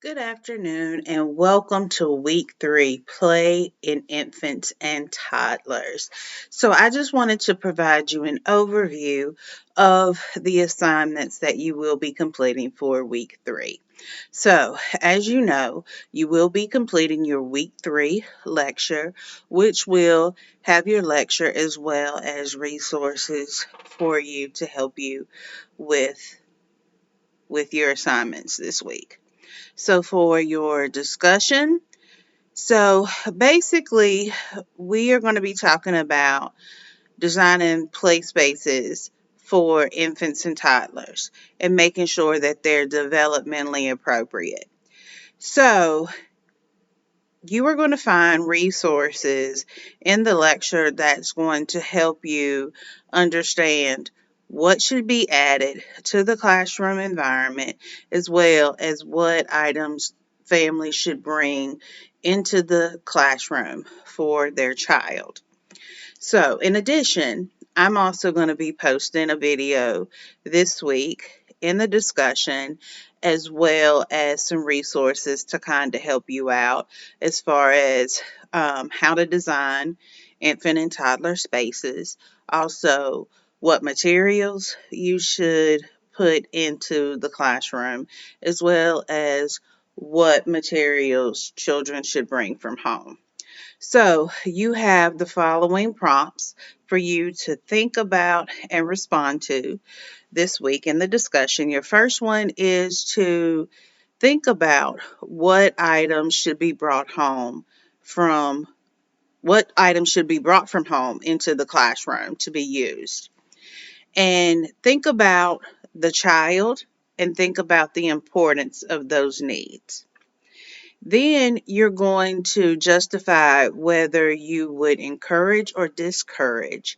Good afternoon and welcome to week 3, Play in Infants and Toddlers. So, I just wanted to provide you an overview of the assignments that you will be completing for week 3. So, as you know, you will be completing your week 3 lecture, which will have your lecture as well as resources for you to help you with, with your assignments this week. So, for your discussion, basically, we are going to be talking about designing play spaces for infants and toddlers and making sure that they're developmentally appropriate. So, you are going to find resources in the lecture that's going to help you understand what should be added to the classroom environment, as well as what items families should bring into the classroom for their child. So, in addition, I'm also going to be posting a video this week in the discussion, as well as some resources to kind of help you out as far as how to design infant and toddler spaces, also, what materials you should put into the classroom, as well as what materials children should bring from home. So, you have the following prompts for you to think about and respond to this week in the discussion. Your first one is to think about from what items should be brought from home into the classroom to be used. And think about the child and think about the importance of those needs. Then you're going to justify whether you would encourage or discourage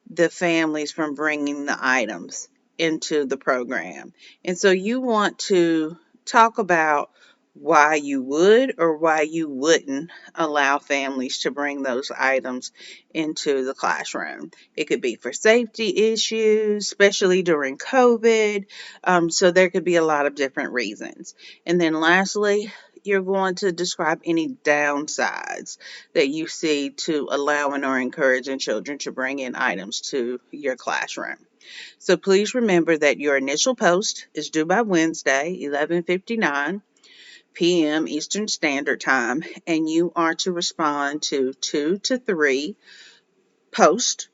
the families from bringing the items into the program. And so you want to talk about why you would or why you wouldn't allow families to bring those items into the classroom. It could be for safety issues, especially during COVID. So there could be a lot of different reasons. And then lastly, you're going to describe any downsides that you see to allowing or encouraging children to bring in items to your classroom. So please remember that your initial post is due by Wednesday, 11:59 p.m. Eastern Standard Time, and you are to respond to 2 to 3 posts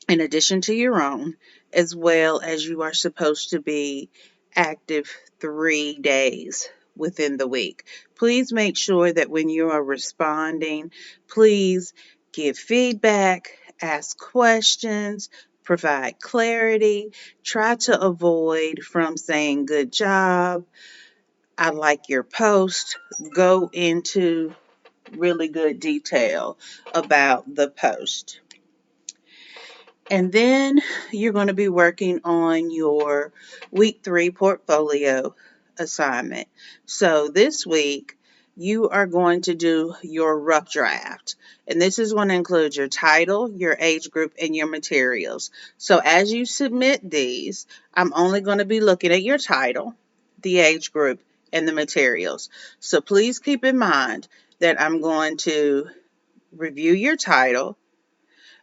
in addition to your own, as well as you are supposed to be active 3 days within the week. Please make sure that when you are responding, please give feedback, ask questions, provide clarity. Try to avoid from saying good job, I like your post. Go into really good detail about the post. And then you're going to be working on your week 3 portfolio assignment. So this week, you are going to do your rough draft. And this is going to include your title, your age group, and your materials. So as you submit these, I'm only going to be looking at your title, the age group, and the materials. So please keep in mind that I'm going to review your title.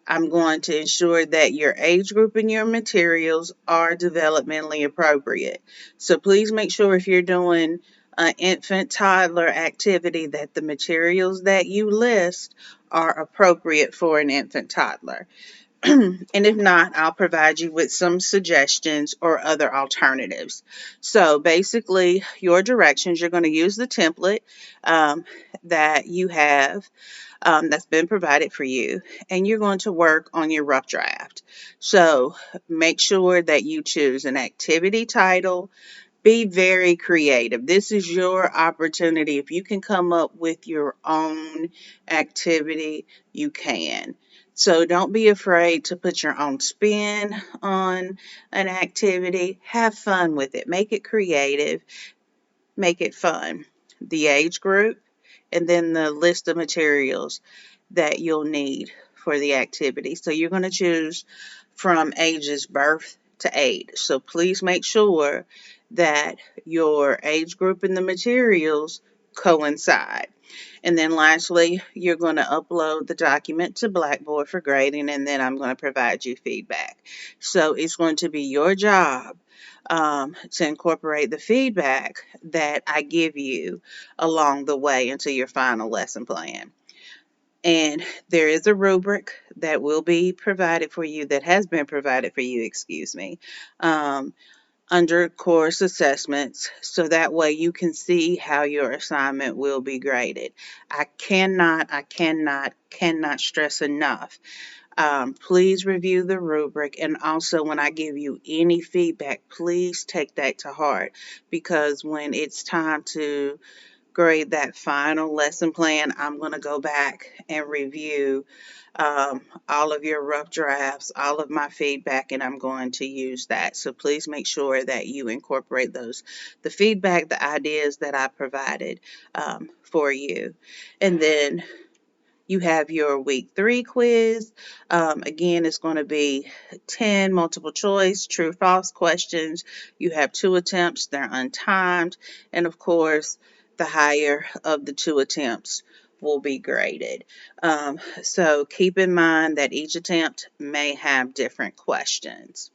I'm going to ensure that your age group and your materials are developmentally appropriate. So please make sure if you're doing an infant toddler activity that the materials that you list are appropriate for an infant toddler. And if not, I'll provide you with some suggestions or other alternatives. So basically, your directions, you're going to use the template that you have that's been provided for you, and you're going to work on your rough draft. So make sure that you choose an activity title. Be very creative. This is your opportunity. If you can come up with your own activity, you can. So don't be afraid to put your own spin on an activity. Have fun with it. Make it creative. Make it fun. The age group, and then the list of materials that you'll need for the activity. So you're going to choose from ages birth to 8. So please make sure that your age group and the materials coincide. And then lastly, you're going to upload the document to Blackboard for grading, and then I'm going to provide you feedback. So it's going to be your job to incorporate the feedback that I give you along the way into your final lesson plan. And there is a rubric that will be provided for you, that has been provided for you, excuse me, um, under course assessments, so that way you can see how your assignment will be graded. I cannot stress enough. Please review the rubric, and also when I give you any feedback, please take that to heart, because when it's time to grade that final lesson plan, I'm going to go back and review all of your rough drafts, all of my feedback, and I'm going to use that. So please make sure that you incorporate the feedback, the ideas that I provided for you. And then you have your week 3 quiz. Again, it's going to be 10 multiple choice, true, false questions. You have 2 attempts, they're untimed. And of course, the higher of the 2 attempts will be graded. So keep in mind that each attempt may have different questions.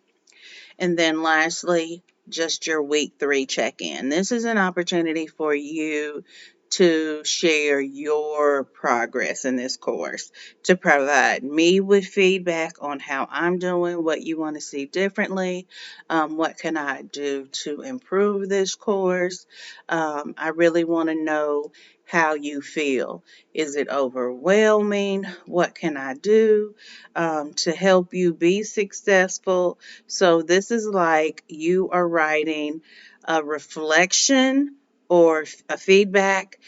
And then lastly, just your week 3 check in. This is an opportunity for you to share your progress in this course, to provide me with feedback on how I'm doing, what you want to see differently, what can I do to improve this course. I really want to know how you feel. Is it overwhelming? What can I do to help you be successful? So this is like you are writing a reflection or a feedback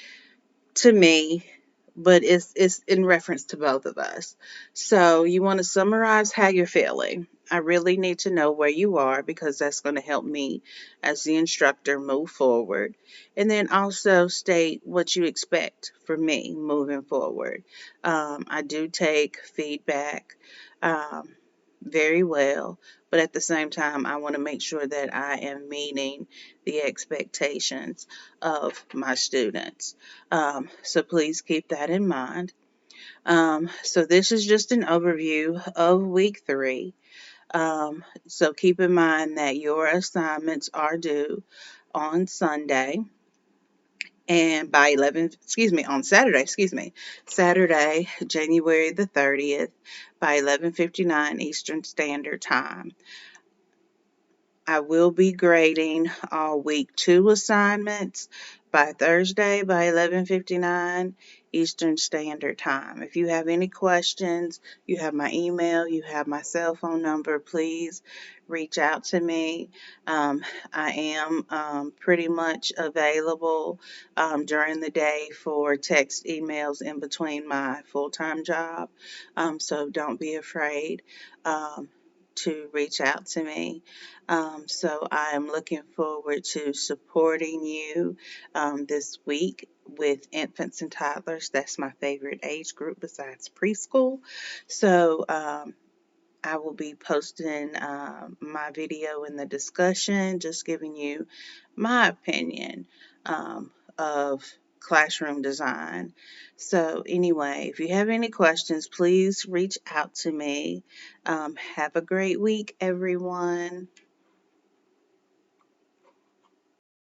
to me, but it's in reference to both of us. So you want to summarize how you're feeling. I really need to know where you are, because that's going to help me as the instructor move forward. And then also state what you expect from me moving forward. I do take feedback very well, but at the same time, I want to make sure that I am meeting the expectations of my students. So please keep that in mind. So this is just an overview of week 3. So keep in mind that your assignments are due on Sunday, and by 11, on Saturday, Saturday, January the 30th, by 11:59 Eastern Standard Time. I will be grading all week 2 assignments by Thursday by 11:59 Eastern Standard Time. If you have any questions, you have my email, you have my cell phone number, please reach out to me. I am pretty much available during the day for text emails in between my full-time job. So don't be afraid to reach out to me. So I am looking forward to supporting you this week with infants and toddlers. That's my favorite age group besides preschool. So I will be posting my video in the discussion, just giving you my opinion of classroom design. So anyway, if you have any questions, please reach out to me. Have a great week, everyone.